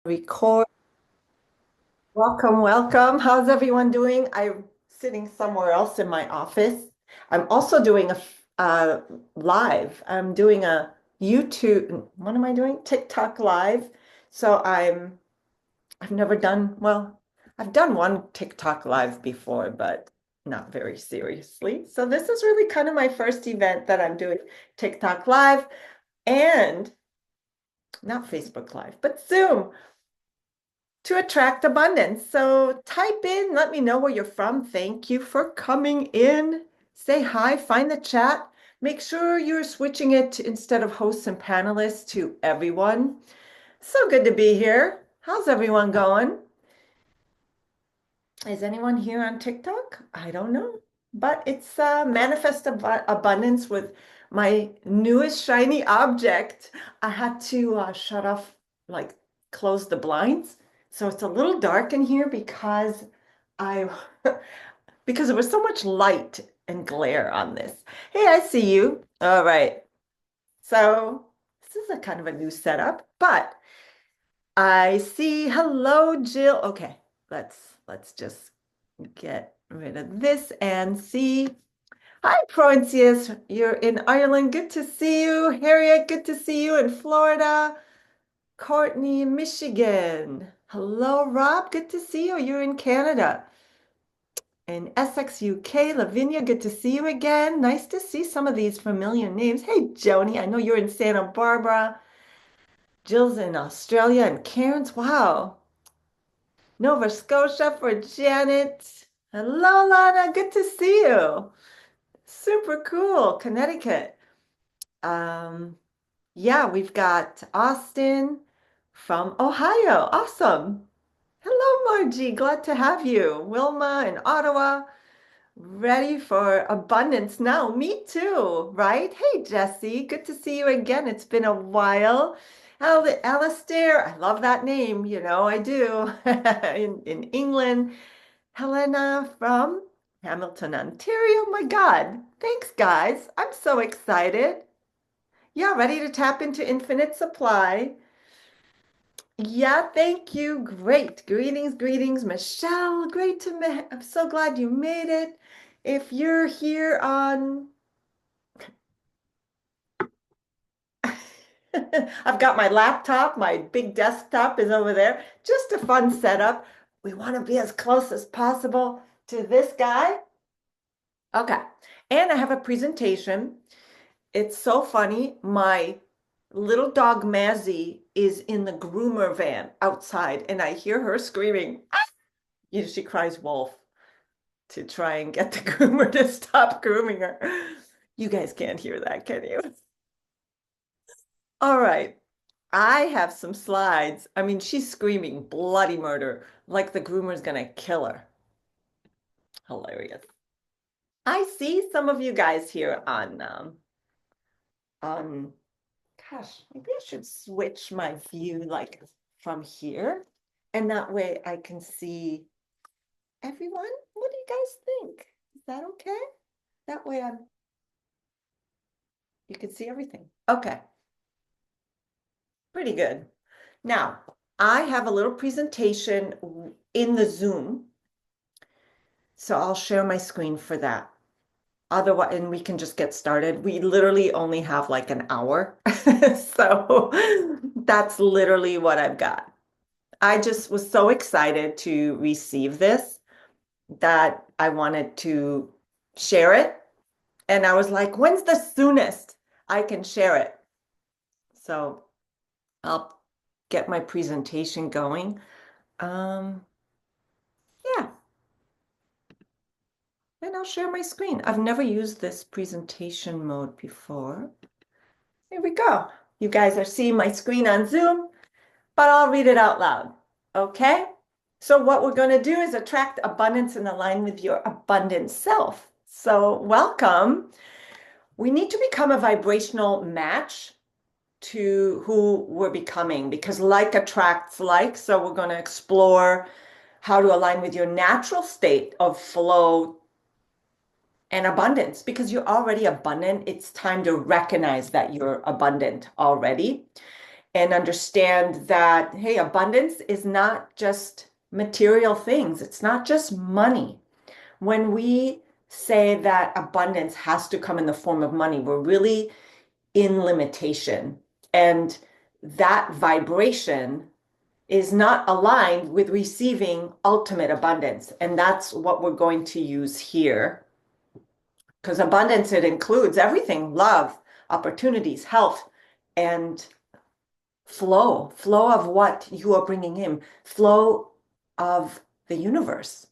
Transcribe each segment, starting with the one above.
Record. Welcome, welcome. How's everyone doing? I'm sitting somewhere else in my office. I'm also doing a live. I'm doing a YouTube. What am I doing? TikTok live. So I've never done, well, I've done one TikTok live before, but not very seriously. So this is really kind of my first event that I'm doing TikTok live and not Facebook Live, but Zoom to attract abundance. So type in, let me know where you're from. Thank you for coming in. Say hi, find the chat. Make sure you're switching it to, instead of hosts and panelists to everyone. So good to be here. How's everyone going? Is anyone here on TikTok? I don't know, but it's manifest abundance with my newest shiny object. I had to shut off, like close the blinds. So it's a little dark in here because I, because there was so much light and glare on this. Hey, I see you. All right. So this is a kind of a new setup, but I see. Hello, Jill. Okay, let's just get rid of this and see. Hi, Proncius. You're in Ireland. Good to see you. Harriet, good to see you in Florida. Courtney in Michigan. Hello, Rob. Good to see you. You're in Canada. In Essex, UK. Lavinia, good to see you again. Nice to see some of these familiar names. Hey, Joni, I know you're in Santa Barbara. Jill's in Australia and Karen's. Wow. Nova Scotia for Janet. Hello, Lana. Good to see you. Super cool. Connecticut. Um, yeah, we've got Austin from Ohio. Awesome. Hello, Margie. Glad to have you. Wilma in Ottawa. Ready for abundance now. Me too, right? Hey, Jesse. Good to see you again. It's been a while. Alistair, I love that name. I do. In England. Helena from Hamilton, Ontario. My God. Thanks, guys. I'm so excited. Yeah, ready to tap into infinite supply. Yeah, thank you. Great. Greetings, greetings, Michelle. Great to meet. I'm so glad you made it. If you're here on, I've got my laptop, my big desktop is over there. Just a fun setup. We want to be as close as possible to this guy. Okay. And I have a presentation. It's so funny. My little dog Mazzy is in the groomer van outside, and I hear her screaming. She cries wolf to try and get the groomer to stop grooming her. You guys can't hear that, can you? All right. I have some slides. I mean, she's screaming bloody murder, like the groomer's gonna kill her. Hilarious. I see some of you guys here on gosh, maybe I should switch my view like from here. And that way I can see everyone. What do you guys think? Is that okay? That way you can see everything. Okay, pretty good. Now, I have a little presentation in the Zoom. So I'll share my screen for that. Otherwise, and we can just get started. We literally only have like an hour. So that's literally what I've got. I just was so excited to receive this that I wanted to share it. And I was like, when's the soonest I can share it? So I'll get my presentation going. Yeah, and I'll share my screen. I've never used this presentation mode before. Here we go. You guys are seeing my screen on Zoom, but I'll read it out loud. Okay? So what we're going to do is attract abundance and align with your abundant self. So welcome. We need to become a vibrational match to who we're becoming because like attracts like. So we're going to explore how to align with your natural state of flow and abundance because you're already abundant. It's time to recognize that you're abundant already. and understand that, hey, abundance is not just material things. It's not just money. When we say that abundance has to come in the form of money, we're really in limitation. And that vibration is not aligned with receiving ultimate abundance. And that's what we're going to use here. Because abundance, it includes everything: love, opportunities, health, and flow of what you are bringing in, flow of the universe,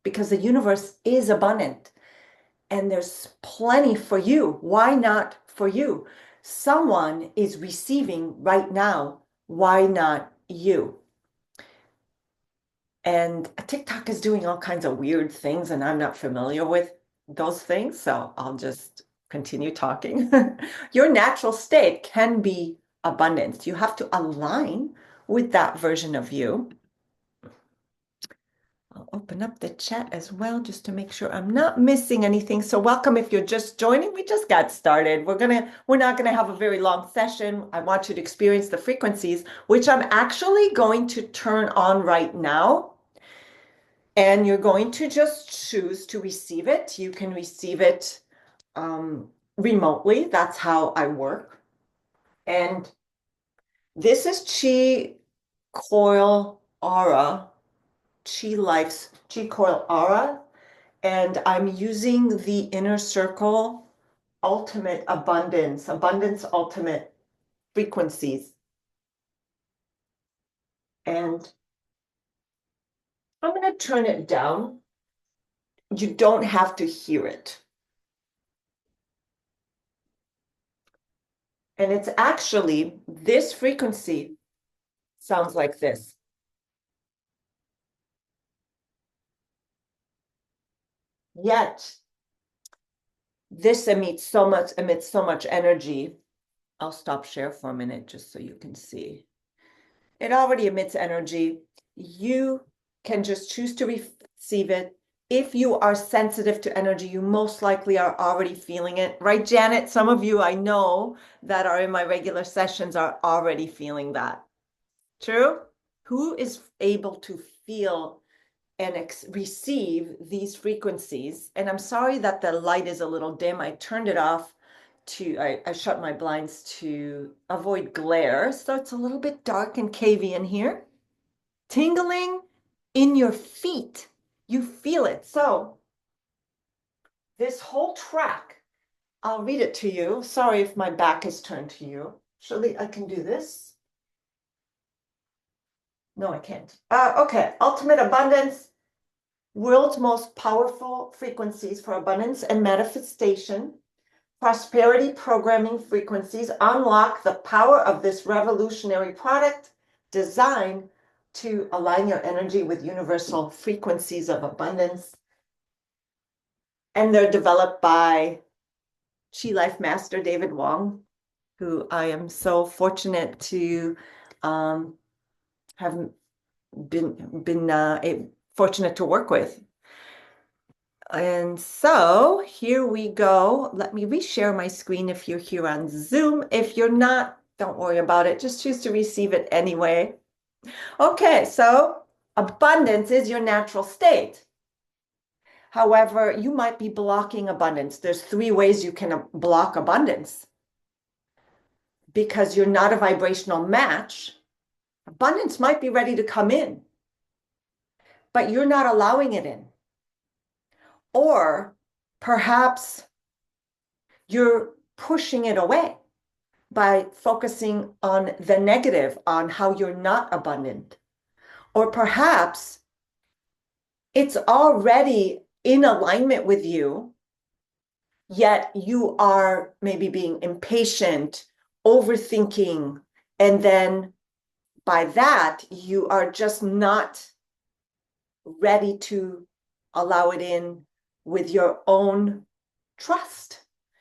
because the universe is abundant and there's plenty for you. Why not for you? Someone is receiving right now. Why not you? And TikTok is doing all kinds of weird things, and I'm not familiar with those things, so I'll just continue talking. Your natural state can be abundance. You have to align with that version of you. I'll open up the chat as well just to make sure I'm not missing anything. So welcome if you're just joining. We just got started. We're not gonna have a very long session. I want you to experience the frequencies, which I'm actually going to turn on right now. And you're going to just choose to receive it. You can receive it remotely. That's how I work. And this is Chi Coil Aura, Chi Life's Chi Coil Aura. And I'm using the Inner Circle Ultimate Abundance Ultimate frequencies. And I'm going to turn it down. You don't have to hear it. And it's actually, this frequency sounds like this. Yet, this emits so much energy. I'll stop share for a minute just so you can see. It already emits energy. You can just choose to receive it. If you are sensitive to energy, you most likely are already feeling it. Right, Janet? Some of you I know that are in my regular sessions are already feeling that. True? Who is able to feel and receive these frequencies? And I'm sorry that the light is a little dim. I turned it off I shut my blinds to avoid glare. So it's a little bit dark and cavey in here. Tingling in your feet. You feel it. So this whole track, I'll read it to you. Sorry if my back is turned to you. Surely I can do this. No, I can't. Okay, ultimate abundance. World's most powerful frequencies for abundance and manifestation. Prosperity programming frequencies unlock the power of this revolutionary product designed to align your energy with universal frequencies of abundance. And they're developed by Chi Life Master David Wong, who I am so fortunate to have been fortunate to work with. And so here we go. Let me reshare my screen if you're here on Zoom. If you're not, don't worry about it. Just choose to receive it anyway. Okay, so abundance is your natural state. However, you might be blocking abundance. There's 3 ways you can block abundance. Because you're not a vibrational match, abundance might be ready to come in, but you're not allowing it in. Or perhaps you're pushing it away by focusing on the negative, on how you're not abundant. Or perhaps it's already in alignment with you, yet you are maybe being impatient, overthinking, and then by that, you are just not ready to allow it in with your own trust.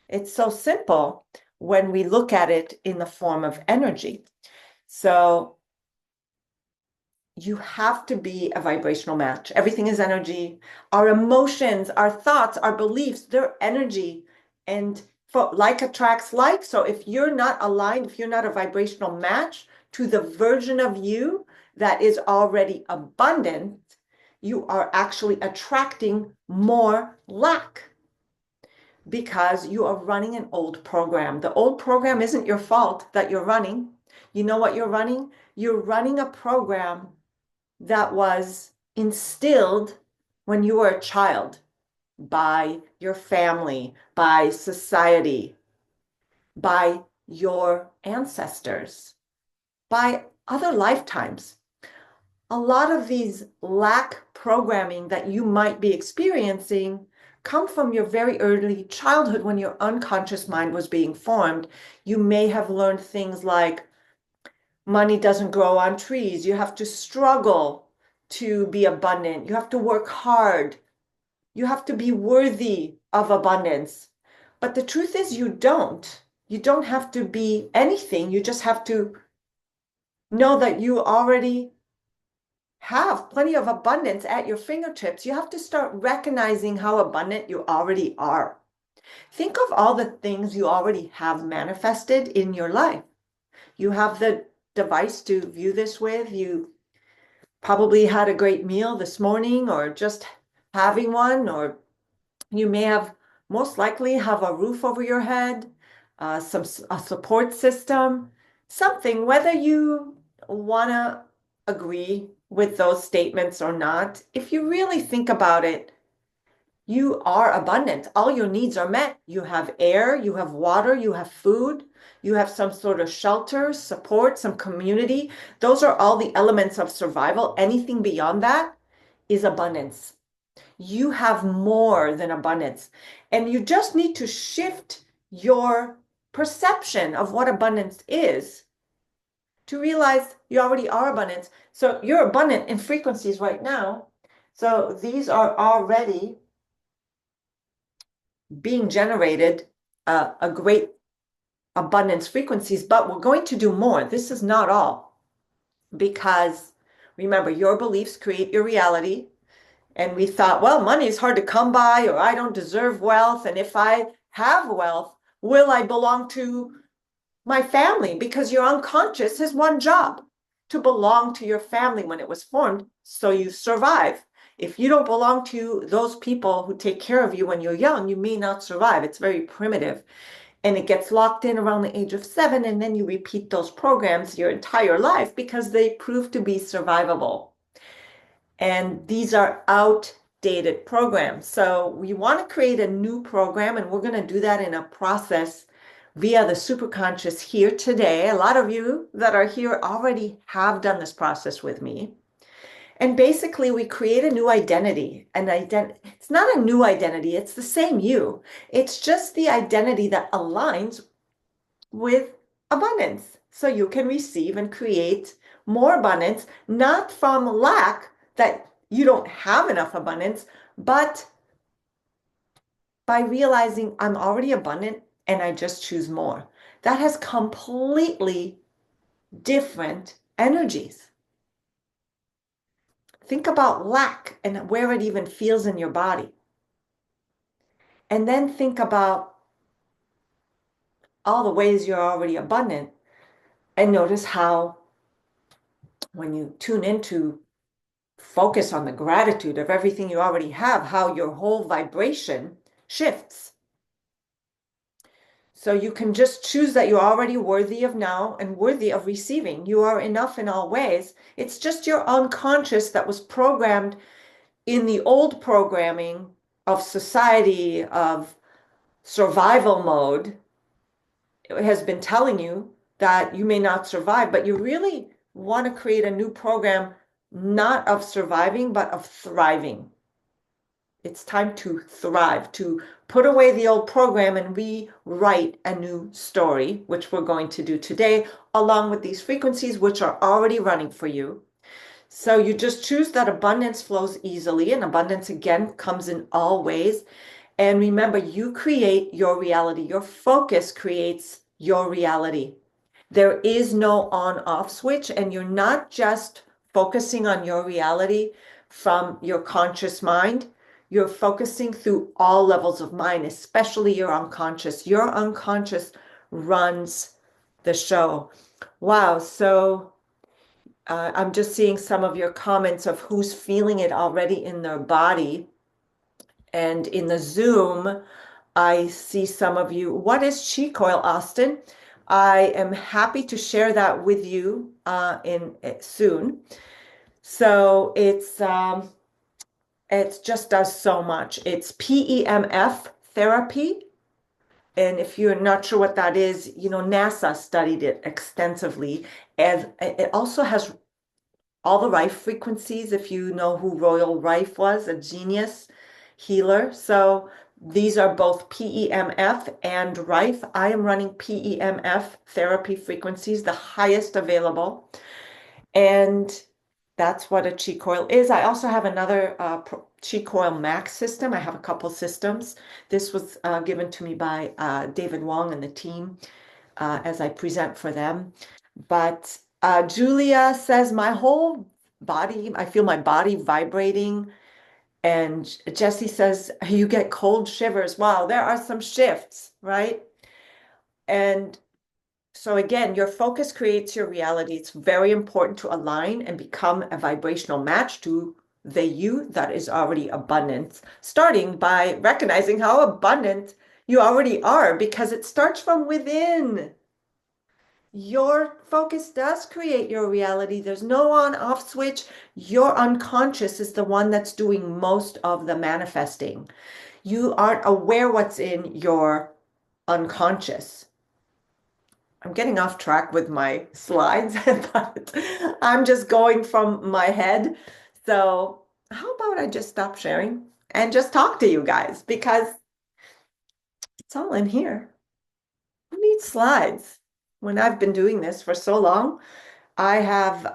It's so simple when we look at it in the form of energy. So you have to be a vibrational match. Everything is energy. Our emotions, our thoughts, our beliefs, they're energy. And like attracts like. So if you're not aligned, if you're not a vibrational match to the version of you that is already abundant, you are actually attracting more lack because you are running an old program. The old program isn't your fault that you're running. You know what you're running? You're running a program that was instilled when you were a child by your family, by society, by your ancestors, by other lifetimes. A lot of these lack programming that you might be experiencing come from your very early childhood when your unconscious mind was being formed. You may have learned things like money doesn't grow on trees. You have to struggle to be abundant. You have to work hard. You have to be worthy of abundance. But the truth is, you don't. You don't have to be anything. You just have to know that you already have plenty of abundance at your fingertips. You have to start recognizing how abundant you already are. Think of all the things you already have manifested in your life. You have the device to view this with. You probably had a great meal this morning or just having one, or you may have most likely have a roof over your head, a support system, something, whether you want to agree with those statements or not. If you really think about it, you are abundant. All your needs are met. You have air, you have water, you have food, you have some sort of shelter, support, some community. Those are all the elements of survival. Anything beyond that is abundance. You have more than abundance. And you just need to shift your perception of what abundance is to realize you already are abundant. So you're abundant in frequencies right now. So these are already being generated, a great abundance frequencies, but we're going to do more. This is not all, because remember, your beliefs create your reality. And we thought, well, money is hard to come by, or I don't deserve wealth. And if I have wealth, will I belong to my family? Because your unconscious has one job: to belong to your family when it was formed, so you survive. If you don't belong to those people who take care of you when you're young, you may not survive. It's very primitive. And it gets locked in around the age of 7, and then you repeat those programs your entire life because they prove to be survivable. And these are outdated programs. So we want to create a new program, and we're going to do that in a process via the superconscious here today. A lot of you that are here already have done this process with me. And basically, we create a new identity. It's not a new identity, it's the same you. It's just the identity that aligns with abundance. So you can receive and create more abundance, not from lack, that you don't have enough abundance, but by realizing I'm already abundant and I just choose more. That has completely different energies. Think about lack and where it even feels in your body. And then think about all the ways you're already abundant, and notice how when you tune into focus on the gratitude of everything you already have, how your whole vibration shifts. So you can just choose that you're already worthy of now and worthy of receiving. You are enough in all ways. It's just your unconscious that was programmed in the old programming of society, of survival mode. It has been telling you that you may not survive, but you really want to create a new program, not of surviving, but of thriving. It's time to thrive, to put away the old program and rewrite a new story, which we're going to do today, along with these frequencies, which are already running for you. So you just choose that abundance flows easily, and abundance again comes in all ways. And remember, you create your reality. Your focus creates your reality. There is no on-off switch, and you're not just focusing on your reality from your conscious mind. you're focusing through all levels of mind, especially your unconscious. Your unconscious runs the show. Wow. So I'm just seeing some of your comments of who's feeling it already in their body. And in the Zoom, I see some of you. What is chi coil, Austin? I am happy to share that with you in soon. So it just does so much. It's PEMF therapy. And if you're not sure what that is, NASA studied it extensively. And it also has all the Rife frequencies, if you know who Royal Rife was, a genius healer. So these are both PEMF and Rife. I am running PEMF therapy frequencies, the highest available. And that's what a chi coil is. I also have another chi coil max system. I have a couple systems. This was given to me by David Wong and the team as I present for them. But Julia says, my whole body, I feel my body vibrating. And Jesse says, you get cold shivers. Wow, there are some shifts, right? And so again, your focus creates your reality. It's very important to align and become a vibrational match to the you that is already abundant, starting by recognizing how abundant you already are, because it starts from within. Your focus does create your reality. There's no on-off switch. Your unconscious is the one that's doing most of the manifesting. You aren't aware what's in your unconscious. I'm getting off track with my slides, but I'm just going from my head. So how about I just stop sharing and just talk to you guys, because it's all in here. Who needs slides? When I've been doing this for so long, I have,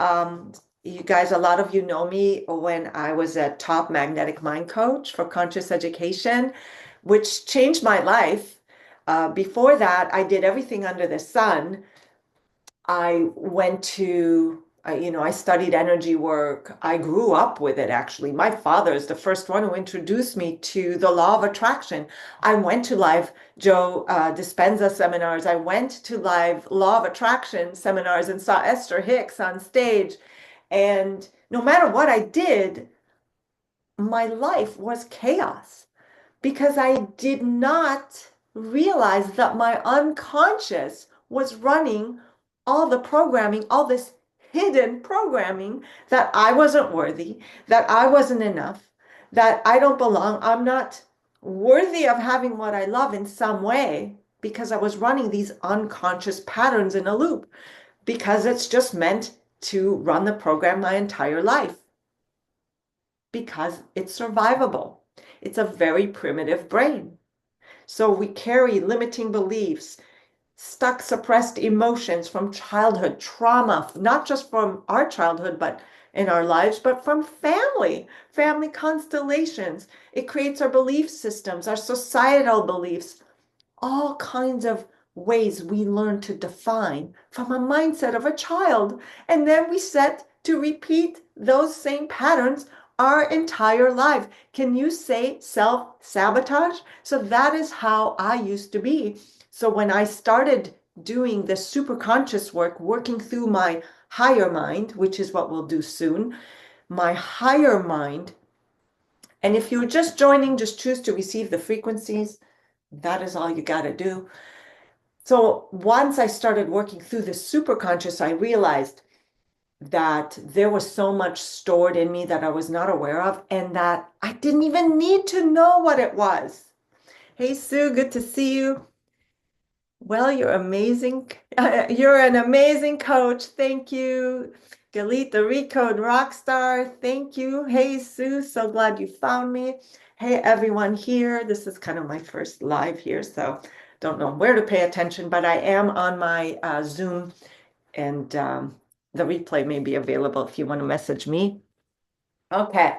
you guys, a lot of you know me when I was a top magnetic mind coach for conscious education, which changed my life. Before that, I did everything under the sun. I went to, I studied energy work. I grew up with it, actually. My father is the first one who introduced me to the law of attraction. I went to live Joe Dispenza seminars. I went to live law of attraction seminars and saw Esther Hicks on stage. And no matter what I did, my life was chaos because I did not realize that my unconscious was running all the programming, all this hidden programming, that I wasn't worthy, that I wasn't enough, that I don't belong, I'm not worthy of having what I love in some way, because I was running these unconscious patterns in a loop, because it's just meant to run the program my entire life, because it's survivable. It's a very primitive brain. So we carry limiting beliefs, stuck, suppressed emotions from childhood, trauma, not just from our childhood, but in our lives, but from family constellations. It creates our belief systems, our societal beliefs, all kinds of ways we learn to define from a mindset of a child. And then we set to repeat those same patterns our entire life. Can you say self-sabotage? So that is how I used to be. So when I started doing the superconscious work, working through my higher mind, which is what we'll do soon, my higher mind, and if you're just joining, just choose to receive the frequencies. That is all you got to do. So once I started working through the superconscious, I realized that there was so much stored in me that I was not aware of, and that I didn't even need to know what it was. Hey, Sue, good to see you. Well, you're amazing. You're an amazing coach. Thank you. Delete the Recode Rockstar. Thank you. Hey, Sue, so glad you found me. Hey, everyone here. This is kind of my first live here, so don't know where to pay attention, but I am on my Zoom, and the replay may be available if you want to message me. Okay,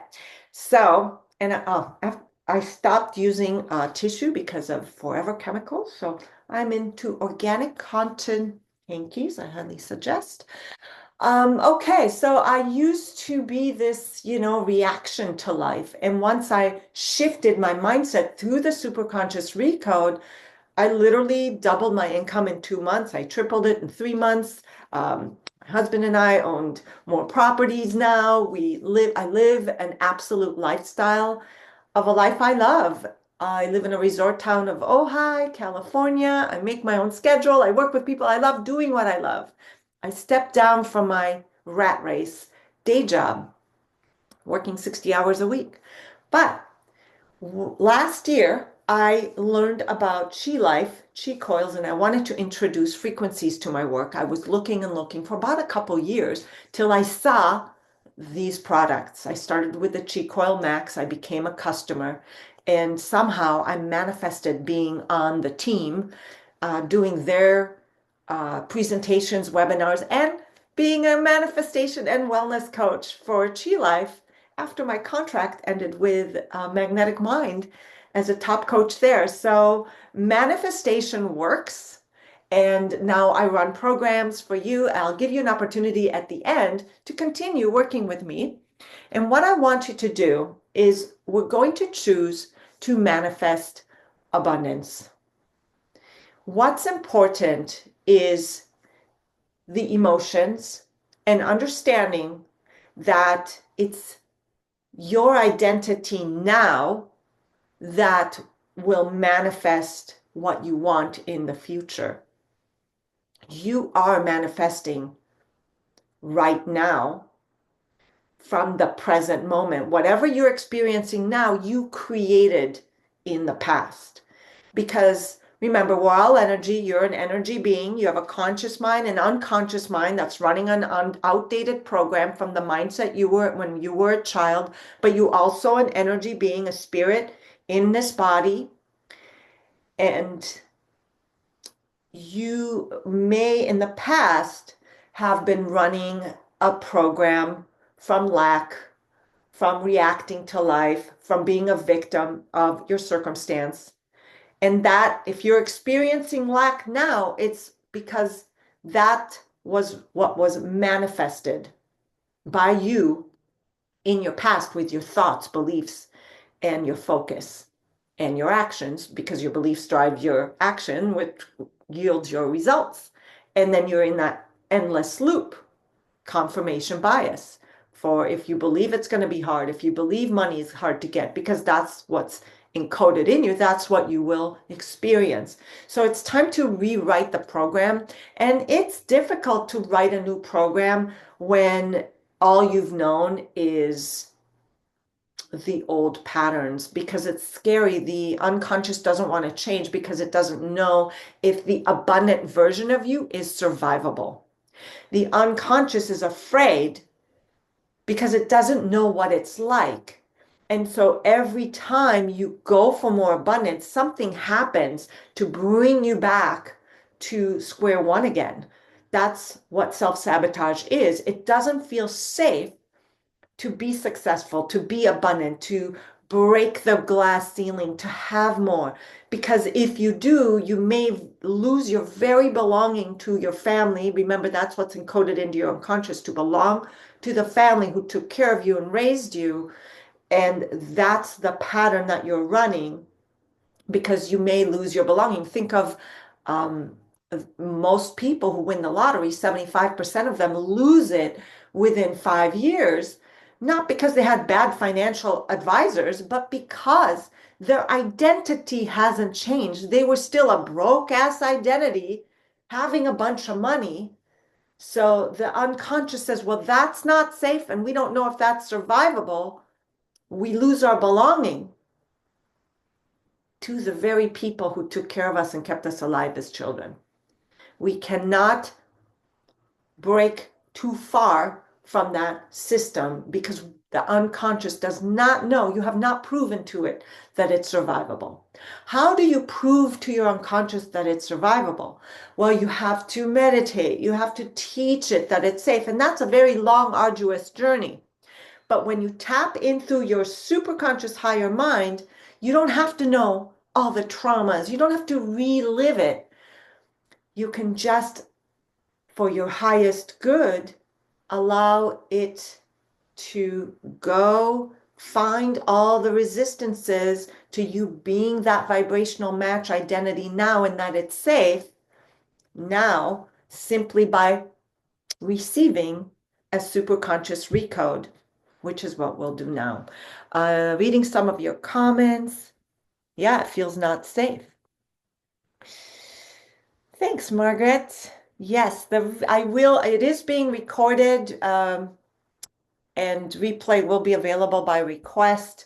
so, and I stopped using tissue because of forever chemicals, so I'm into organic cotton hankies, I highly suggest. Okay, so I used to be this, reaction to life. And once I shifted my mindset through the superconscious recode, I literally doubled my income in 2 months. I tripled it in 3 months. My husband and I owned more properties now. I live an absolute lifestyle of a life I love. I live in a resort town of Ojai, California. I make my own schedule. I work with people. I love doing what I love. I stepped down from my rat race day job, working 60 hours a week. But last year, I learned about chi life, chi coils, and I wanted to introduce frequencies to my work. I was looking and looking for about a couple years till I saw these products. I started with the Chi Coil Max. I became a customer, and somehow I manifested being on the team, doing their presentations, webinars, and being a manifestation and wellness coach for Chi Life after my contract ended with Magnetic Mind as a top coach there. So manifestation works. And now I run programs for you. I'll give you an opportunity at the end to continue working with me. And what I want you to do is we're going to choose to manifest abundance. What's important is the emotions and understanding that it's your identity now that will manifest what you want in the future. You are manifesting right now from the present moment. Whatever you're experiencing now, you created in the past. Because remember, we're all energy. You're an energy being. You have a conscious mind and unconscious mind that's running an outdated program from the mindset you were when you were a child. But you also an energy being, a spirit in this body. And you may in the past have been running a program from lack, from reacting to life, from being a victim of your circumstance. And that if you're experiencing lack now, it's because that was what was manifested by you in your past with your thoughts, beliefs, and your focus and your actions, because your beliefs drive your action, which yields your results. And then you're in that endless loop, confirmation bias. For if you believe it's going to be hard, if you believe money is hard to get, because that's what's encoded in you, that's what you will experience. So it's time to rewrite the program. And it's difficult to write a new program when all you've known is the old patterns, because it's scary. The unconscious doesn't want to change because it doesn't know if the abundant version of you is survivable. The unconscious is afraid because it doesn't know what it's like. And so every time you go for more abundance, something happens to bring you back to square one again. That's what self-sabotage is. It doesn't feel safe to be successful, to be abundant, to break the glass ceiling, to have more. Because if you do, you may lose your very belonging to your family. Remember, that's what's encoded into your unconscious, to belong to the family who took care of you and raised you. And that's the pattern that you're running, because you may lose your belonging. Think of most people who win the lottery, 75% of them lose it within 5 years, not because they had bad financial advisors, but because their identity hasn't changed. They were still a broke ass identity, having a bunch of money. So the unconscious says, well, that's not safe, and we don't know if that's survivable. We lose our belonging to the very people who took care of us and kept us alive as children. We cannot break too far from that system because the unconscious does not know. You have not proven to it that it's survivable. How do you prove to your unconscious that it's survivable? Well, you have to meditate. You have to teach it that it's safe. And that's a very long, arduous journey. But when you tap into your superconscious higher mind, you don't have to know all the traumas. You don't have to relive it. You can just, for your highest good, allow it to go, find all the resistances to you being that vibrational match identity now, and that it's safe now, simply by receiving a superconscious recode, which is what we'll do now. Reading some of your comments. Yeah, it feels not safe. Thanks, Margaret. Yes, it is being recorded, and replay will be available by request.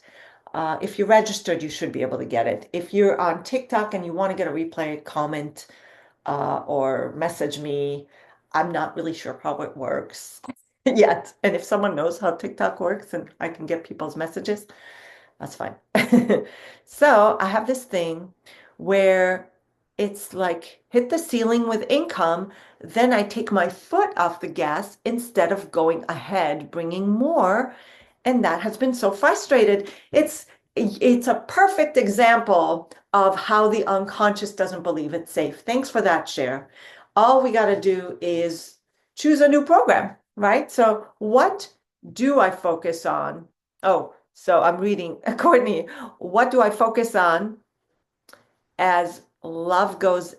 If you're registered, you should be able to get it. If you're on TikTok and you want to get a replay, comment or message me. I'm not really sure how it works yet. And if someone knows how TikTok works and I can get people's messages, that's fine. So I have this thing where it's like hit the ceiling with income, then I take my foot off the gas instead of going ahead, bringing more. And that has been so frustrated. It's a perfect example of how the unconscious doesn't believe it's safe. Thanks for that share. All we got to do is choose a new program, right? So what do I focus on? Oh, so I'm reading, Courtney, what do I focus on as goes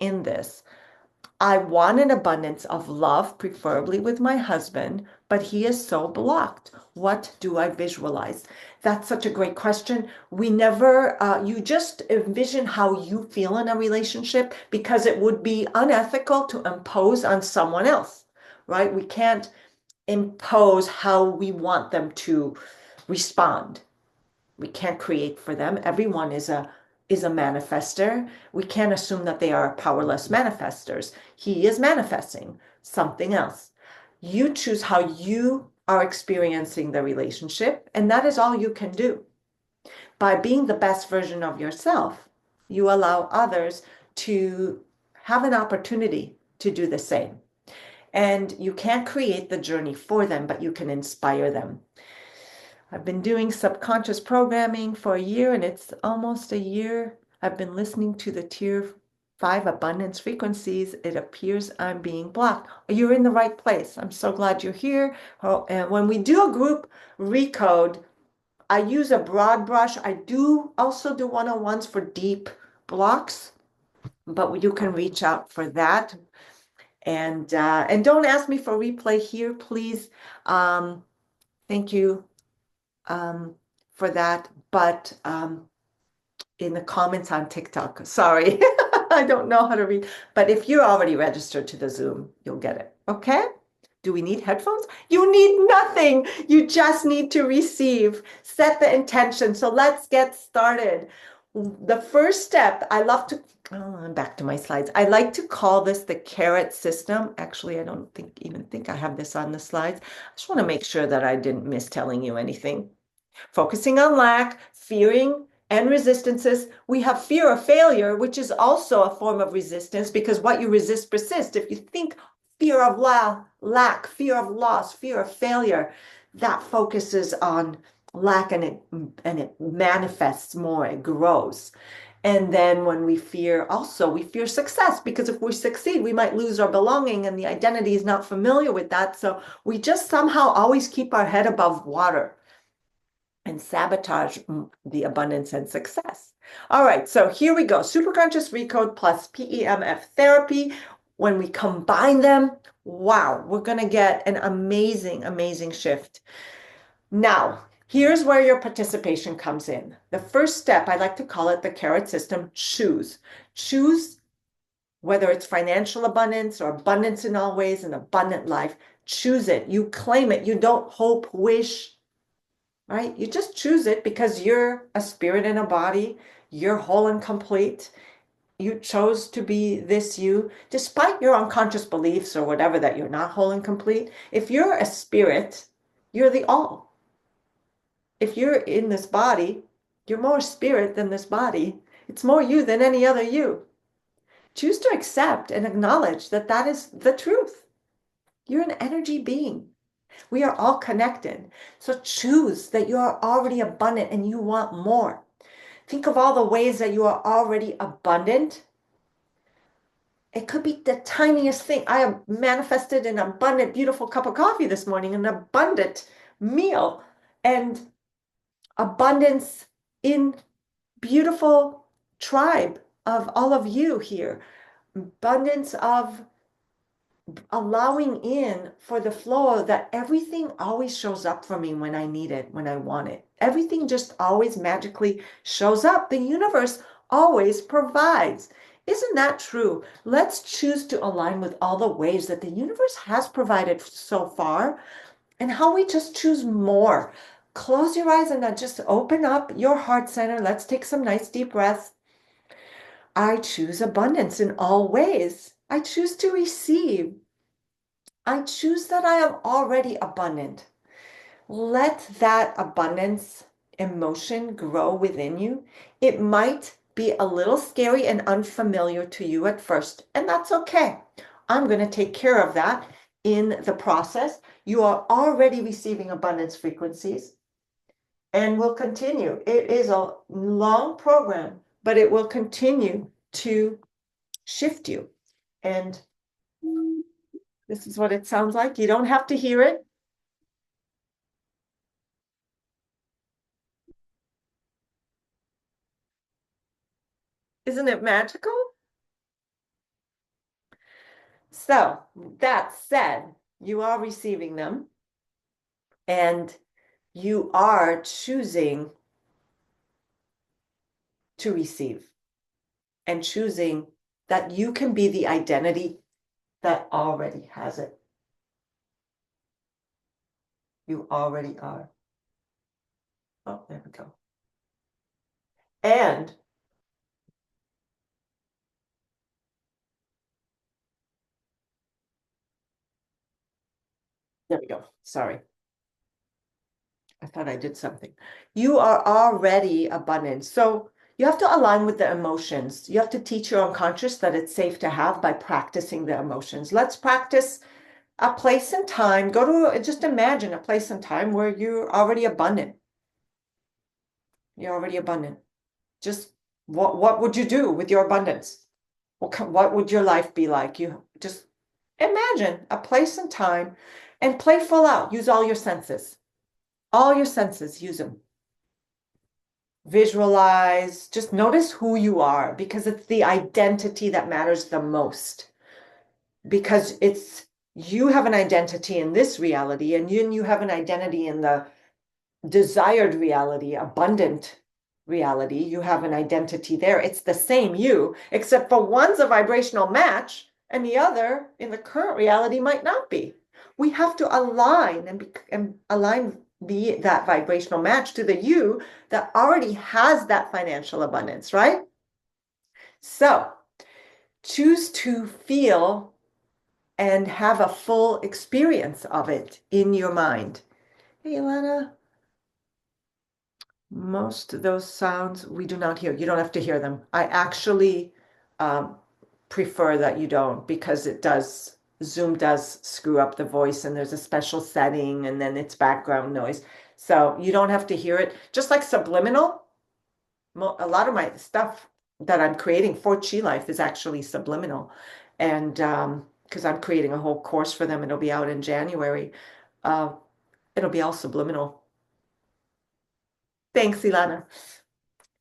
in this? I want an abundance of love, preferably with my husband, but he is so blocked. What do I visualize? That's such a great question. We never, you just envision how you feel in a relationship, because it would be unethical to impose on someone else, right? We can't impose how we want them to respond. We can't create for them. Everyone is a manifester. We can't assume that they are powerless manifestors. He is manifesting something else. You choose how you are experiencing the relationship, and that is all you can do. By being the best version of yourself, you allow others to have an opportunity to do the same. And you can't create the journey for them, but you can inspire them. I've been doing subconscious programming for a year, and it's almost a year. I've been listening to the Tier 5 abundance frequencies. It appears I'm being blocked. You're in the right place. I'm so glad you're here. And when we do a group recode, I use a broad brush. I do also do one-on-ones for deep blocks, but you can reach out for that. And don't ask me for replay here, please. Thank you for that, but in the comments on TikTok, sorry, I don't know how to read, but if you're already registered to the Zoom, you'll get it, okay? Do we need headphones? You need nothing. You just need to receive, set the intention. So let's get started. The first step, I'm back to my slides. I like to call this the carrot system. Actually, I don't even think I have this on the slides. I just want to make sure that I didn't miss telling you anything. Focusing on lack, fearing, and resistances. We have fear of failure, which is also a form of resistance, because what you resist persists. If you think fear of lack, fear of loss, fear of failure, that focuses on lack, and it manifests more, it grows. And then when we fear success, because if we succeed, we might lose our belonging, and the identity is not familiar with that. So we just somehow always keep our head above water and sabotage the abundance and success. All right, so here we go. Superconscious Recode plus PEMF therapy. When we combine them, wow, we're going to get an amazing, amazing shift. Now, here's where your participation comes in. The first step, I like to call it the carrot system, choose. Choose whether it's financial abundance or abundance in all ways, an abundant life. Choose it. You claim it. You don't hope, wish, right? You just choose it because you're a spirit in a body. You're whole and complete. You chose to be this you, despite your unconscious beliefs or whatever that you're not whole and complete. If you're a spirit, you're the all. If you're in this body, you're more spirit than this body. It's more you than any other you. Choose to accept and acknowledge that that is the truth. You're an energy being. We are all connected. So choose that you are already abundant and you want more. Think of all the ways that you are already abundant It could be the tiniest thing. I have manifested an abundant, beautiful cup of coffee this morning, an abundant meal, and abundance in beautiful tribe of all of you here. Abundance of allowing in for the flow that everything always shows up for me when I need it, when I want it. Everything just always magically shows up. The universe always provides. Isn't that true? Let's choose to align with all the ways that the universe has provided so far and how we just choose more. Close your eyes and just open up your heart center. Let's take some nice deep breaths. I choose abundance in all ways. I choose to receive. I choose that I am already abundant. Let that abundance emotion grow within you. It might be a little scary and unfamiliar to you at first, and that's okay. I'm going to take care of that in the process. You are already receiving abundance frequencies and will continue. It is a long program, but it will continue to shift you. And this is what it sounds like. You don't have to hear it. Isn't it magical? So that said, you are receiving them and you are choosing to receive and choosing that you can be the identity that already has it. You already are. Oh, there we go. And there we go. Sorry. I thought I did something. You are already abundant. So you have to align with the emotions. You have to teach your unconscious that it's safe to have by practicing the emotions. Let's practice a place and time. Go to, just imagine a place and time where you're already abundant. You're already abundant. Just what would you do with your abundance? What would your life be like? You just imagine a place and time and play full out. Use all your senses. All your senses, use them. Visualize, just notice who you are because it's the identity that matters the most. Because it's you have an identity in this reality and you have an identity in the desired reality, abundant reality. You have an identity there. It's the same you, except for one's a vibrational match and the other in the current reality might not be. We have to align and align that vibrational match to the you that already has that financial abundance, right? So choose to feel and have a full experience of it in your mind. Hey, Ilana, most of those sounds we do not hear. You don't have to hear them. I actually prefer that you don't because Zoom does screw up the voice and there's a special setting and then it's background noise. So you don't have to hear it. Just like subliminal, a lot of my stuff that I'm creating for Chi Life is actually subliminal. And because I'm creating a whole course for them, it'll be out in January. It'll be all subliminal. Thanks, Ilana.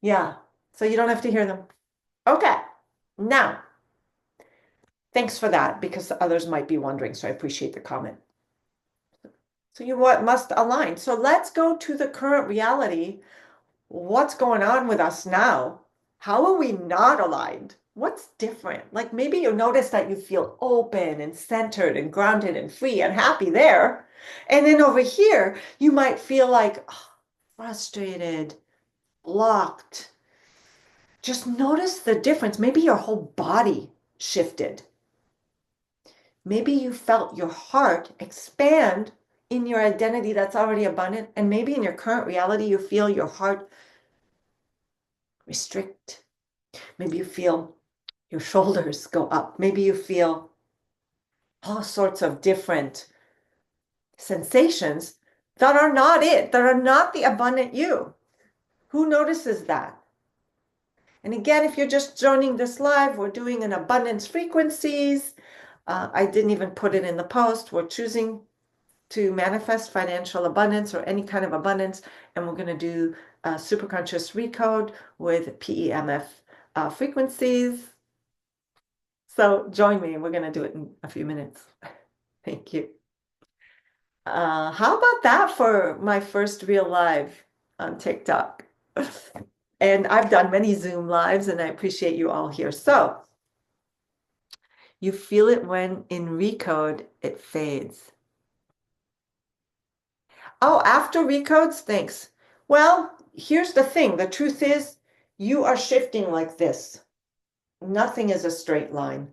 Yeah, so you don't have to hear them. Okay, now, thanks for that because others might be wondering, so I appreciate the comment. So you what must align. So let's go to the current reality. What's going on with us now? How are we not aligned? What's different? Like maybe you notice that you feel open and centered and grounded and free and happy there. And then over here, you might feel like frustrated, blocked. Just notice the difference. Maybe your whole body shifted. Maybe you felt your heart expand in your identity that's already abundant. And maybe in your current reality, you feel your heart restrict. Maybe you feel your shoulders go up. Maybe you feel all sorts of different sensations that are not it, that are not the abundant you. Who notices that? And again, if you're just joining this live, we're doing an abundance frequencies. I didn't even put it in the post. We're choosing to manifest financial abundance or any kind of abundance, and we're going to do superconscious recode with PEMF frequencies. So join me. We're going to do it in a few minutes. Thank you. How about that for my first real live on TikTok? And I've done many Zoom lives, and I appreciate you all here. So you feel it when in recode, it fades. Oh, after recodes, thanks. Well, here's the thing. The truth is, you are shifting like this. Nothing is a straight line.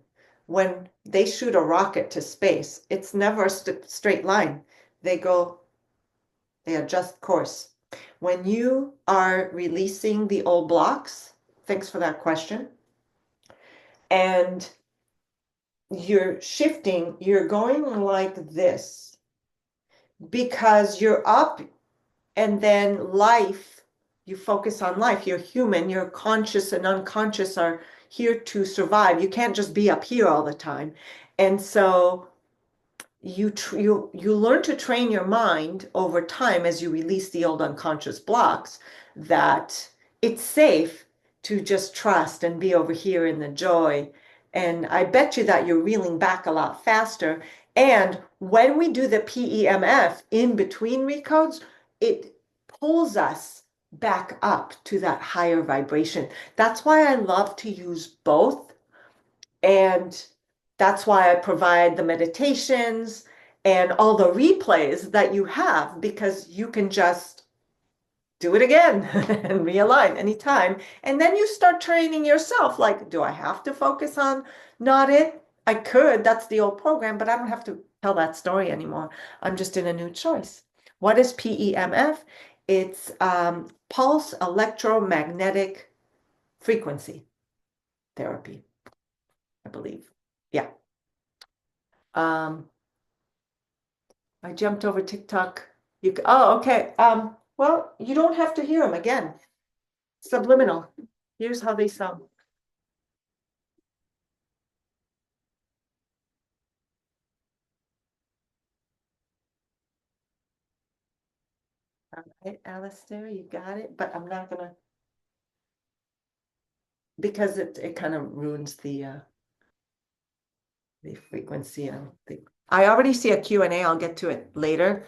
When they shoot a rocket to space, it's never a straight line. They adjust course. When you are releasing the old blocks, thanks for that question, and you're shifting, you're going like this because you're up and then life, you focus on life. You're human, you're conscious and unconscious are here to survive. You can't just be up here all the time. And so you learn to train your mind over time as you release the old unconscious blocks that it's safe to just trust and be over here in the joy. And I bet you that you're reeling back a lot faster. And when we do the PEMF in between recodes, it pulls us back up to that higher vibration. That's why I love to use both. And that's why I provide the meditations and all the replays that you have, because you can just do it again and realign anytime. And then you start training yourself. Like, do I have to focus on not it? I could. That's the old program, but I don't have to tell that story anymore. I'm just in a new choice. What is PEMF? It's pulse electromagnetic frequency therapy, I believe. Yeah. I jumped over TikTok. Oh, okay. Well, you don't have to hear them again. Subliminal. Here's how they sound. All right, Alistair, you got it. But I'm not gonna, because it kind of ruins the frequency. I already see a Q&A. I'll get to it later.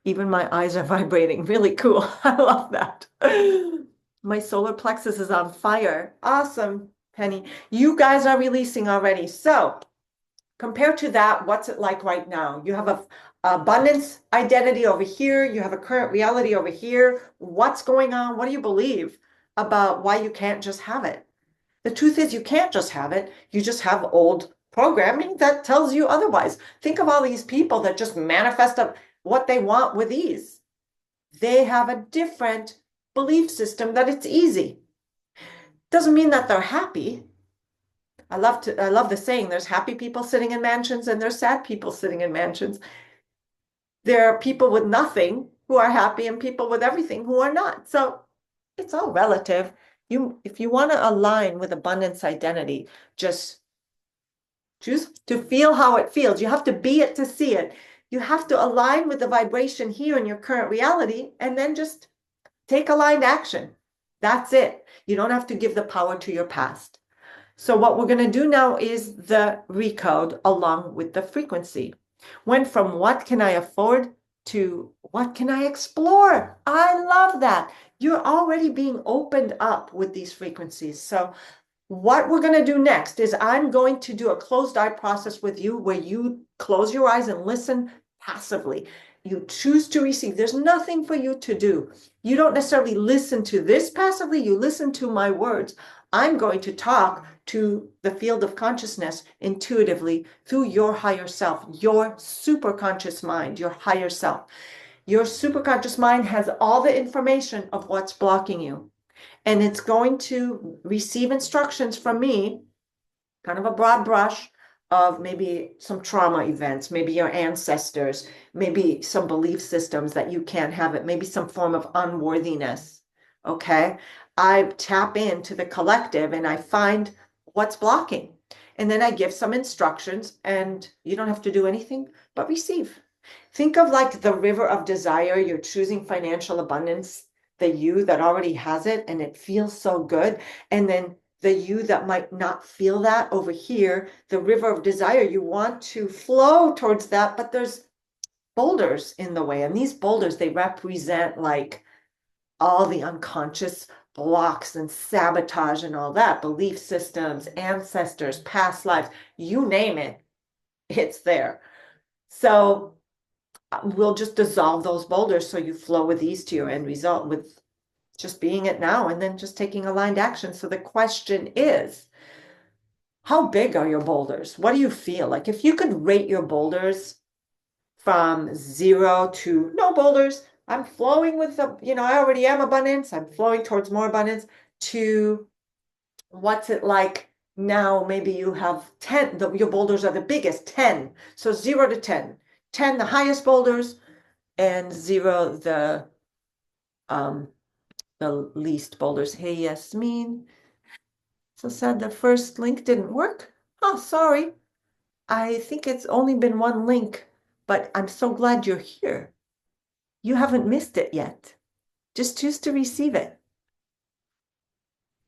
Even my eyes are vibrating. Really cool. I love that. My solar plexus is on fire. Awesome, Penny. You guys are releasing already. So compared to that, what's it like right now? You have a abundance identity over here. You have a current reality over here. What's going on? What do you believe about why you can't just have it? The truth is, you can't just have it. You just have old programming that tells you otherwise. Think of all these people that just manifest what they want with ease. They have a different belief system that it's easy. Doesn't mean that they're happy. I love the saying, there's happy people sitting in mansions and there's sad people sitting in mansions. There are people with nothing who are happy and people with everything who are not. So it's all relative. If you want to align with abundance identity, just choose to feel how it feels. You have to be it to see it. You have to align with the vibration here in your current reality and then just take aligned action. That's it. You don't have to give the power to your past. So what we're going to do now is the recode along with the frequency. Went from what can I afford to what can I explore? I love that. You're already being opened up with these frequencies. So what we're going to do next is I'm going to do a closed eye process with you where you close your eyes and listen passively. You choose to receive. There's nothing for you to do. You don't necessarily listen to this passively. You listen to my words. I'm going to talk to the field of consciousness intuitively through your higher self, your superconscious mind, your higher self. Your superconscious mind has all the information of what's blocking you. And it's going to receive instructions from me, kind of a broad brush of maybe some trauma events, maybe your ancestors, maybe some belief systems that you can't have it, maybe some form of unworthiness Okay. I tap into the collective and I find what's blocking. And then I give some instructions, and you don't have to do anything but receive. Think of like the river of desire. You're choosing financial abundance, the you that already has it, and it feels so good. And then the you that might not feel that over here, the river of desire, you want to flow towards that, but there's boulders in the way. And these boulders, they represent like all the unconscious blocks and sabotage and all that, belief systems, ancestors, past lives, you name it, it's there. So we'll just dissolve those boulders so you flow with ease to your end result with just being it now and then just taking aligned action. So the question is, how big are your boulders? What do you feel like? If you could rate your boulders from 0 to no boulders, I'm flowing with the, I already am abundance, I'm flowing towards more abundance, to what's it like now? Maybe you have 10, your boulders are the biggest, 10. So 0 to 10. 10, the highest boulders, and 0, um the least boulders. Hey, Yasmin. So sad the first link didn't work. Oh, sorry. I think it's only been one link, but I'm so glad you're here. You haven't missed it yet. Just choose to receive it.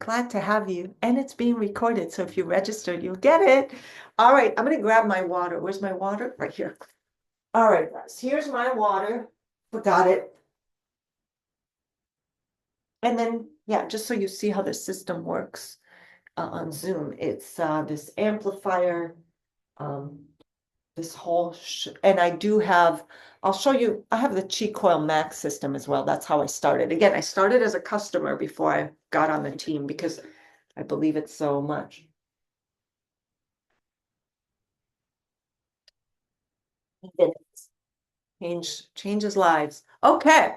Glad to have you. And it's being recorded, so if you registered, you'll get it. All right, I'm going to grab my water. Where's my water? Right here. All right, guys, here's my water. Forgot it. And then, yeah, just so you see how the system works on Zoom, it's this amplifier, um, this whole, and I do have, I'll show you, I have the Chi Coil Max system as well. That's how I started. Again, I started as a customer before I got on the team because I believe it so much. Changes lives. Okay.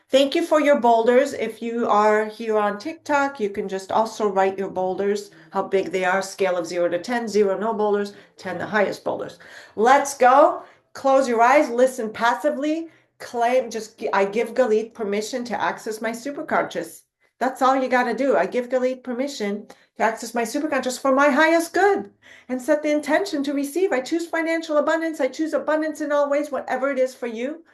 Thank you for your boulders. If you are here on TikTok, you can just also write your boulders, how big they are, scale of 0 to 10, 0 no boulders, 10 the highest boulders. Let's go. Close your eyes, listen passively, claim, I give Galit permission to access my superconscious. That's all you got to do. I give Galit permission to access my superconscious for my highest good and set the intention to receive. I choose financial abundance. I choose abundance in all ways, whatever it is for you.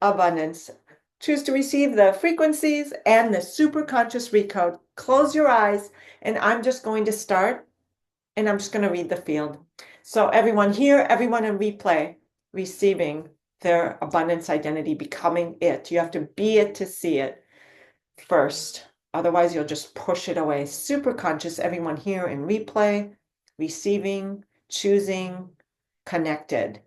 Abundance. Choose to receive the frequencies and the superconscious recode. Close your eyes, and I'm just going to start, and I'm just going to read the field. So everyone here, everyone in replay, receiving their abundance identity, becoming it. You have to be it to see it first. Otherwise, you'll just push it away. Superconscious, everyone here in replay, receiving, choosing, connected.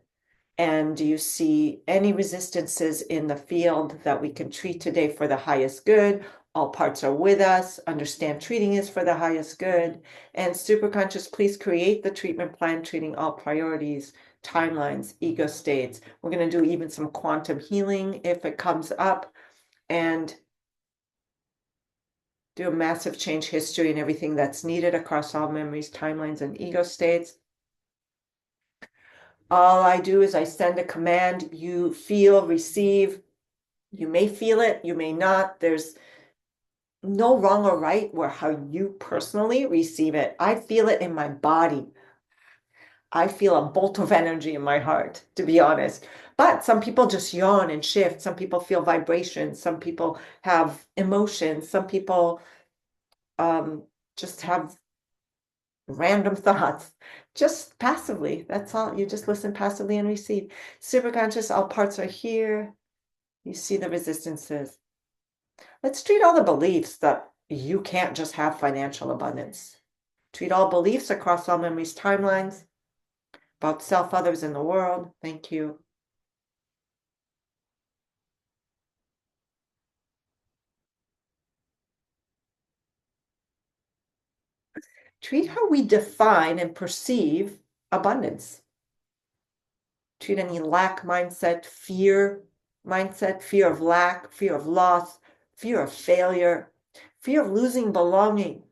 And do you see any resistances in the field that we can treat today for the highest good? All parts are with us. Understand treating is for the highest good. And superconscious, please create the treatment plan treating all priorities, timelines, ego states. We're going to do even some quantum healing if it comes up, and do a massive change history and everything that's needed across all memories, timelines, and ego states. All I do is I send a command, you feel, receive. You may feel it, you may not. There's no wrong or right where how you personally receive it. I feel it in my body. I feel a bolt of energy in my heart, to be honest. But some people just yawn and shift. Some people feel vibrations. Some people have emotions. Some people just have random thoughts, just passively. That's all. You just listen passively and receive. Superconscious, all parts are here. You see the resistances. Let's treat all the beliefs that you can't just have financial abundance. Treat all beliefs across all memories, timelines, about self, others, in the world. Thank you. Treat how we define and perceive abundance. Treat any lack mindset, fear mindset, fear of lack, fear of loss, fear of failure, fear of losing belonging.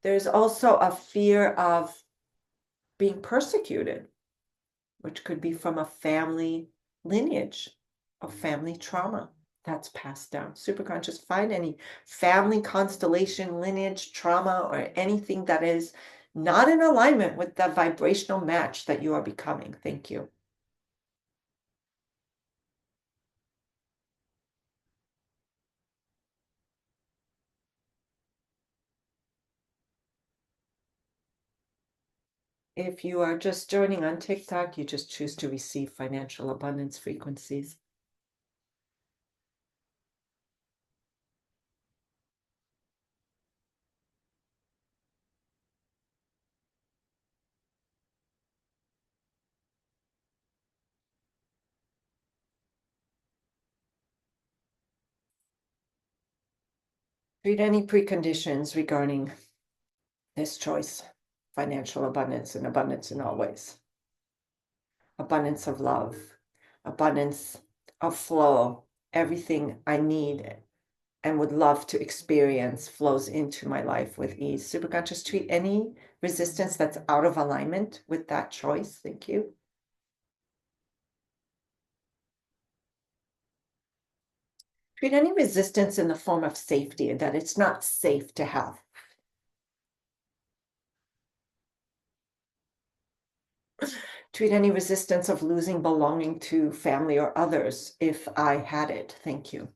There's also a fear of being persecuted, which could be from a family lineage of family trauma that's passed down. Superconscious, find any family constellation, lineage, trauma, or anything that is not in alignment with the vibrational match that you are becoming. Thank you. If you are just joining on TikTok, you just choose to receive financial abundance frequencies. Read any preconditions regarding this choice, financial abundance and abundance in all ways. Abundance of love, abundance of flow, everything I need and would love to experience flows into my life with ease. Superconscious, treat any resistance that's out of alignment with that choice. Thank you. Treat any resistance in the form of safety and that it's not safe to have. Treat any resistance of losing belonging to family or others if I had it. Thank you.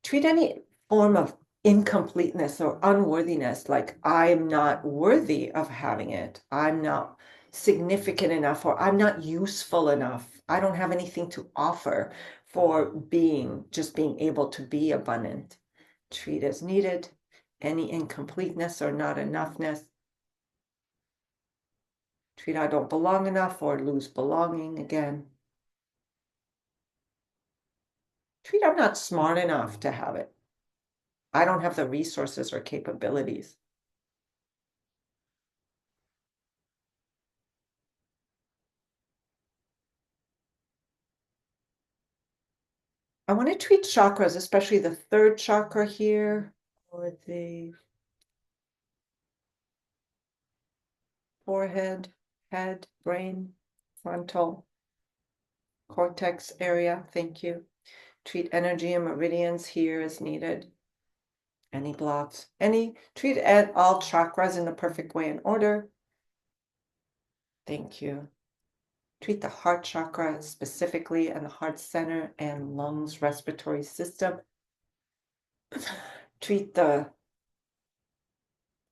Treat any form of incompleteness or unworthiness like I'm not worthy of having it. I'm not significant enough, or I'm not useful enough. I don't have anything to offer for just being able to be abundant. Treat as needed any incompleteness or not enoughness. Treat I don't belong enough or lose belonging again. Treat I'm not smart enough to have it. I don't have the resources or capabilities. I want to treat chakras, especially the third chakra here, or the forehead, head, brain, frontal cortex area. Thank you. Treat energy and meridians here as needed. Any blocks, treat all chakras in the perfect way and order. Thank you. Treat the heart chakra specifically and the heart center and lungs, respiratory system. Treat the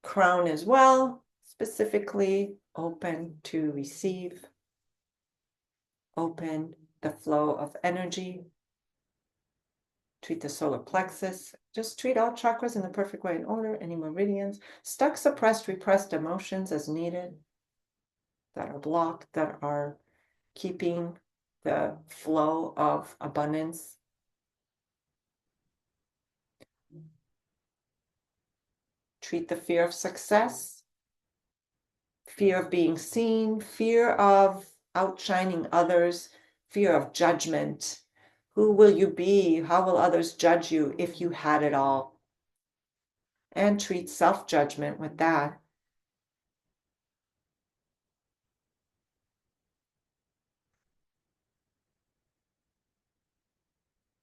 crown as well, specifically open to receive, open the flow of energy. Treat the solar plexus. Just treat all chakras in the perfect way and order, any meridians, stuck, suppressed, repressed emotions as needed that are blocked, that are keeping the flow of abundance. Treat the fear of success, fear of being seen, fear of outshining others, fear of judgment. Who will you be? How will others judge you if you had it all? And treat self-judgment with that.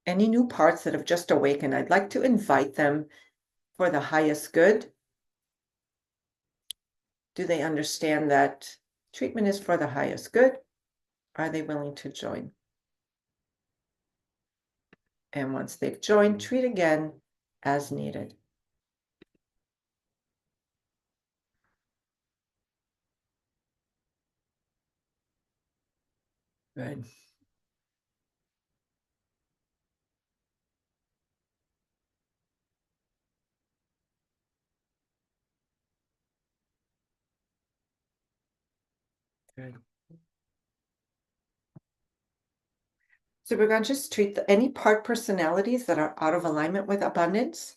Any new parts that have just awakened, I'd like to invite them for the highest good. Do they understand that treatment is for the highest good? Are they willing to join? And once they've joined, treat again as needed. Good. Good. So we're going to just treat any part personalities that are out of alignment with abundance.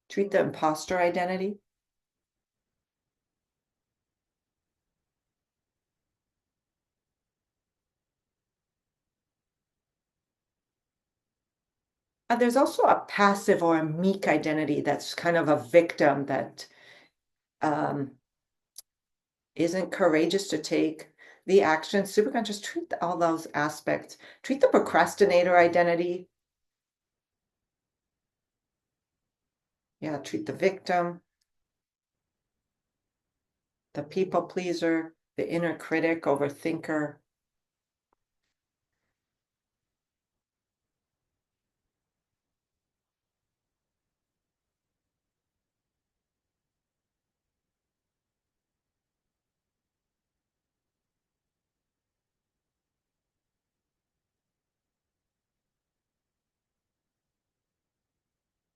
Treat the imposter identity. There's also a passive or a meek identity that's kind of a victim that isn't courageous to take the action. Superconscious, treat all those aspects. Treat the procrastinator identity. Yeah, treat the victim, the people pleaser, the inner critic, overthinker.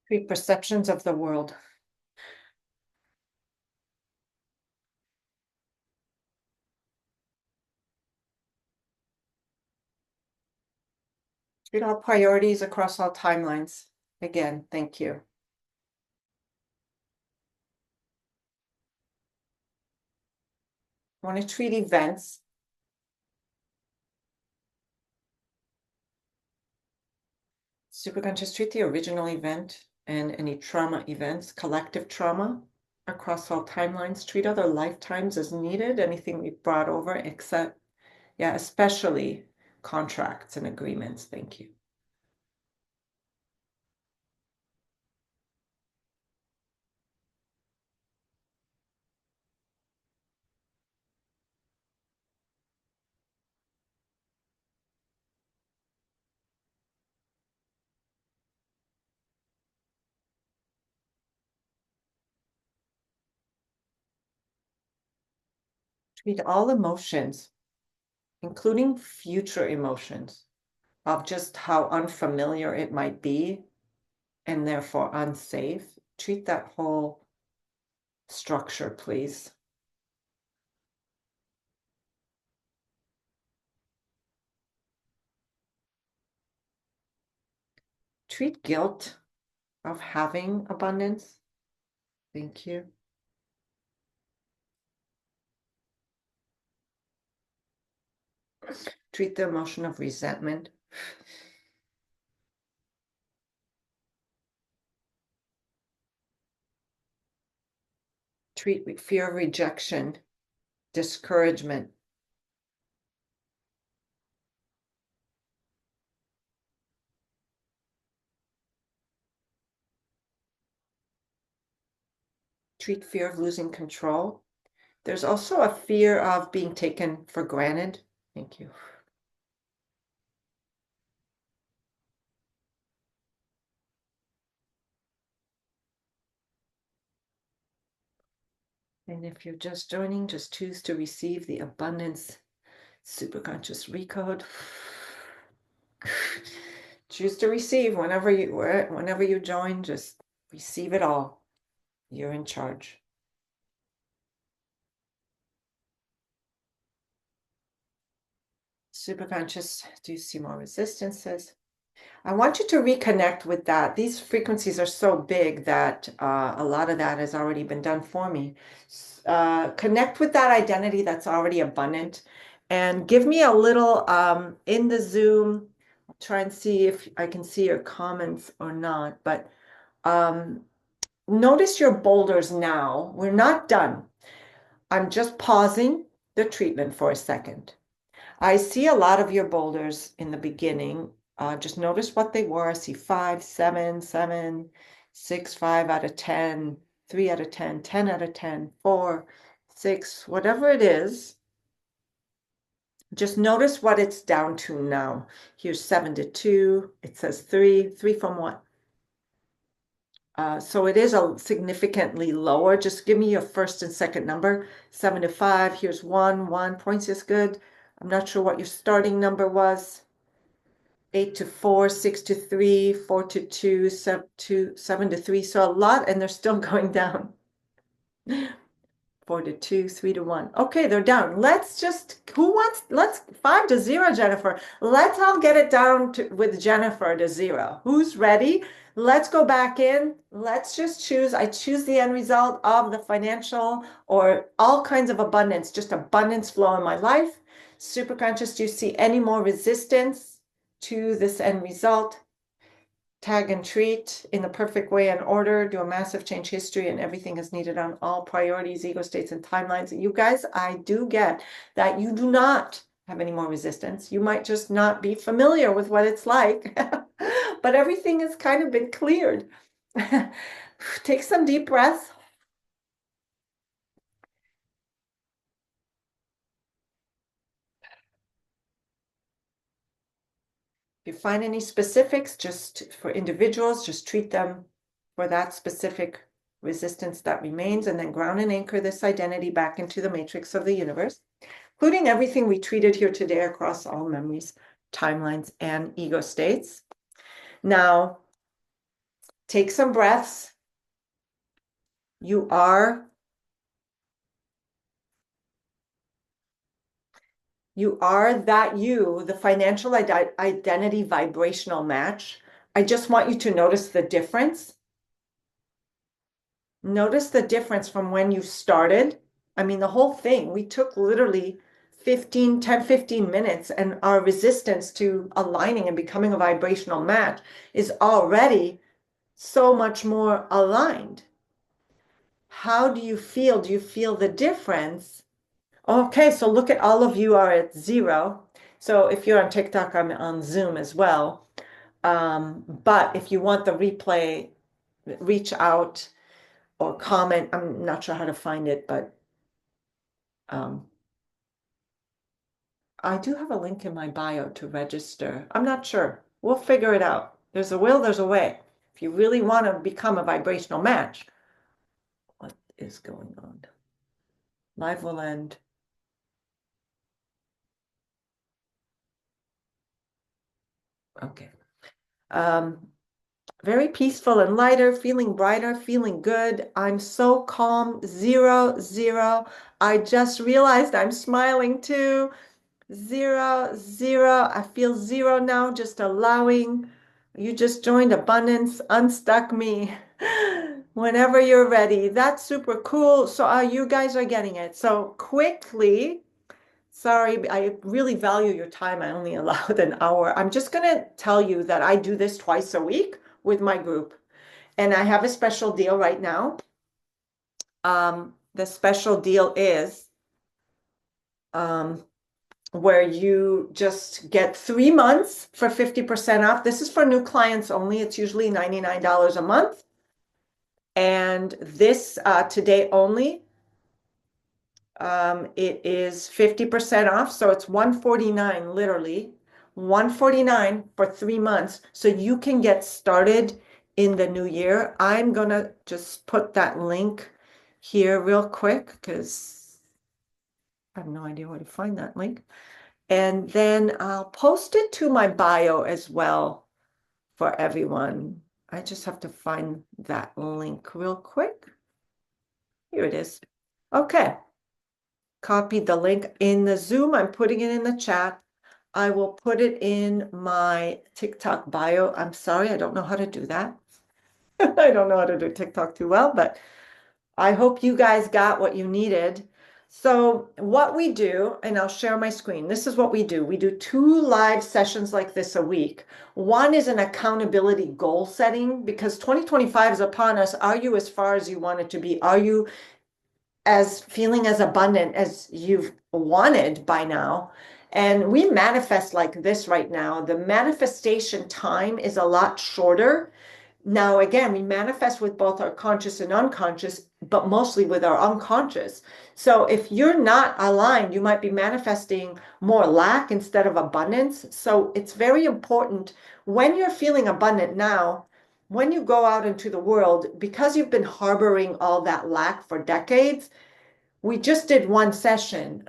Treat perceptions of the world. Treat all priorities across all timelines. Again, thank you. I want to treat events. Superconscious, treat the original event and any trauma events, collective trauma across all timelines. Treat other lifetimes as needed, anything we brought over, except, yeah, especially contracts and agreements. Thank you. Treat all emotions, including future emotions, of just how unfamiliar it might be and therefore unsafe. Treat that whole structure, please. Treat guilt of having abundance. Thank you. Treat the emotion of resentment. Treat fear of rejection, discouragement. Treat fear of losing control. There's also a fear of being taken for granted. Thank you. And if you're just joining, just choose to receive the abundance superconscious recode. Choose to receive whenever you join, just receive it all. You're in charge. Superconscious, do you see more resistances? I want you to reconnect with that. These frequencies are so big that a lot of that has already been done for me. Connect with that identity that's already abundant and give me a little in the Zoom. I'll try and see if I can see your comments or not, but notice your boulders now. We're not done. I'm just pausing the treatment for a second. I see a lot of your boulders in the beginning. Just notice what they were. I see 5, 7, 7, 6, 5 out of 10, 3 out of 10, 10 out of 10, 4, 6, whatever it is. Just notice what it's down to now. Here's 7 to 2. It says 3. 3 from what? So it is a significantly lower. Just give me your first and second number. 7 to 5. Here's 1. 1 points is good. I'm not sure what your starting number was. 8 to 4, 6 to 3, 4 to 2, 7 to 3. So a lot, and they're still going down. 4 to 2, 3 to 1. Okay, they're down. Let's 5 to 0, Jennifer. Let's all get it down with Jennifer to 0. Who's ready? Let's go back in. Let's just choose. I choose the end result of the financial or all kinds of abundance, just abundance flow in my life. Superconscious, do you see any more resistance to this end result? tag and treat in the perfect way and order, do a massive change history, and everything is needed on all priorities, ego states, and timelines. You guys, I do get that you do not have any more resistance. You might just not be familiar with what it's like, but everything has kind of been cleared. Take some deep breaths. If you find any specifics, just for individuals, just treat them for that specific resistance that remains, and then ground and anchor this identity back into the matrix of the universe, including everything we treated here today across all memories, timelines, and ego states. Now, take some breaths. You are that you, the financial identity vibrational match. I just want you to notice the difference. Notice the difference from when you started. I mean, the whole thing, we took literally 10, 15 minutes, and our resistance to aligning and becoming a vibrational match is already so much more aligned. How do you feel? Do you feel the difference? Okay, so look at all of you are at 0. So if you're on TikTok, I'm on Zoom as well. But if you want the replay, reach out or comment. I'm not sure how to find it, but I do have a link in my bio to register. I'm not sure. We'll figure it out. There's a will, there's a way. If you really want to become a vibrational match, what is going on? Live will end. Okay. Very peaceful and lighter, feeling brighter, feeling good. I'm so calm. 0, 0. I just realized I'm smiling too. 0, 0. I feel 0 now, just allowing. You just joined abundance, unstuck me. Whenever you're ready. That's super cool. So you guys are getting it. So quickly, sorry, I really value your time. I only allowed an hour. I'm just going to tell you that I do this twice a week with my group. And I have a special deal right now. The special deal is where you just get 3 months for 50% off. This is for new clients only. It's usually $99 a month. And this today only, it is 50% off. So it's $149, literally $149 for 3 months. So you can get started in the new year. I'm gonna just put that link here real quick because I have no idea where to find that link. And then I'll post it to my bio as well for everyone. I just have to find that link real quick. Here it is. Okay. Copied the link in the Zoom. I'm putting it in the chat. I will put it in my TikTok bio. I'm sorry, I don't know how to do that. I don't know how to do TikTok too well, but I hope you guys got what you needed. So what we do, and I'll share my screen. This is what we do. We do 2 live sessions like this a week. One is an accountability goal setting because 2025 is upon us. Are you as far as you want it to be? Are you as feeling as abundant as you've wanted by now? And we manifest like this right now. The manifestation time is a lot shorter. Now, again, we manifest with both our conscious and unconscious, but mostly with our unconscious. So if you're not aligned, you might be manifesting more lack instead of abundance. So it's very important when you're feeling abundant now, when you go out into the world, because you've been harboring all that lack for decades. We just did 1 session,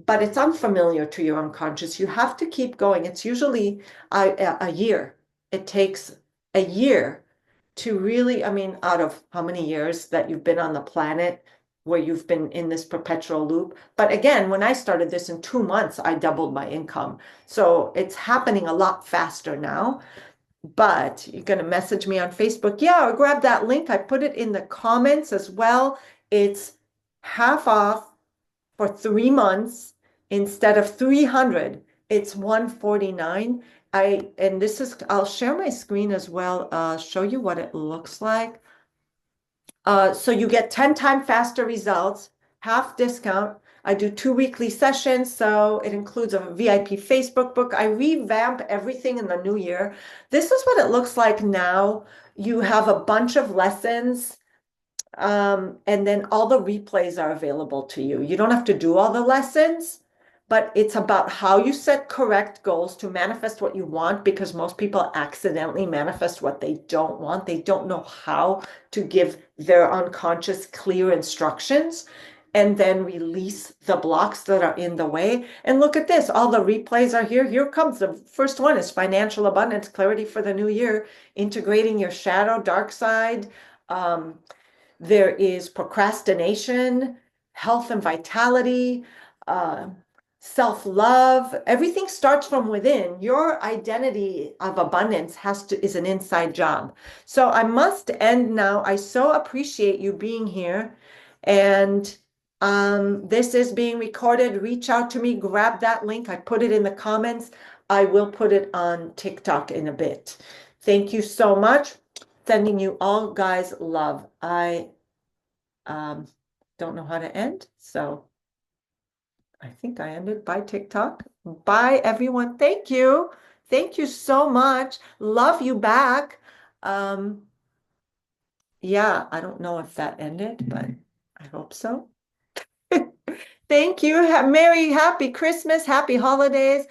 but it's unfamiliar to your unconscious. You have to keep going. It's usually a year. It takes a year to really, I mean, out of how many years that you've been on the planet where you've been in this perpetual loop. But again, when I started this in 2 months, I doubled my income. So it's happening a lot faster now. But you're going to message me on Facebook. Yeah, or grab that link. I put it in the comments as well. It's half off for 3 months. Instead of 300, it's 149. And this is, I'll share my screen as well, show you what it looks like. So you get 10 times faster results, half discount. I do 2 weekly sessions, so it includes a VIP Facebook book. I revamp everything in the new year. This is what it looks like now. You have a bunch of lessons, and then all the replays are available to you. You don't have to do all the lessons, but it's about how you set correct goals to manifest what you want, because most people accidentally manifest what they don't want. They don't know how to give their unconscious clear instructions and then release the blocks that are in the way. And look at this, all the replays are here. Here comes the first one is financial abundance, clarity for the new year, integrating your shadow, dark side. There is procrastination, health and vitality, uh, self-love. Everything starts from within. Your identity of abundance is an inside job. So I must end now. I so appreciate you being here. And this is being recorded. Reach out to me, grab that link. I put it in the comments. I will put it on TikTok in a bit. Thank you so much. Sending you all guys love. I um, don't know how to end, so I think I ended. Bye, TikTok. Bye, everyone. Thank you. Thank you so much. Love you back. Um, yeah, I don't know if that ended, but I hope so. Thank you. Merry, happy Christmas, happy holidays.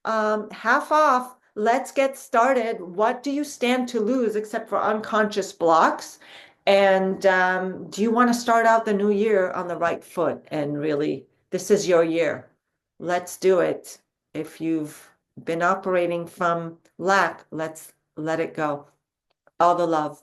Half off. Let's get started. What do you stand to lose except for unconscious blocks? And do you want to start out the new year on the right foot? And really, this is your year. Let's do it. If you've been operating from lack, let's let it go. All the love.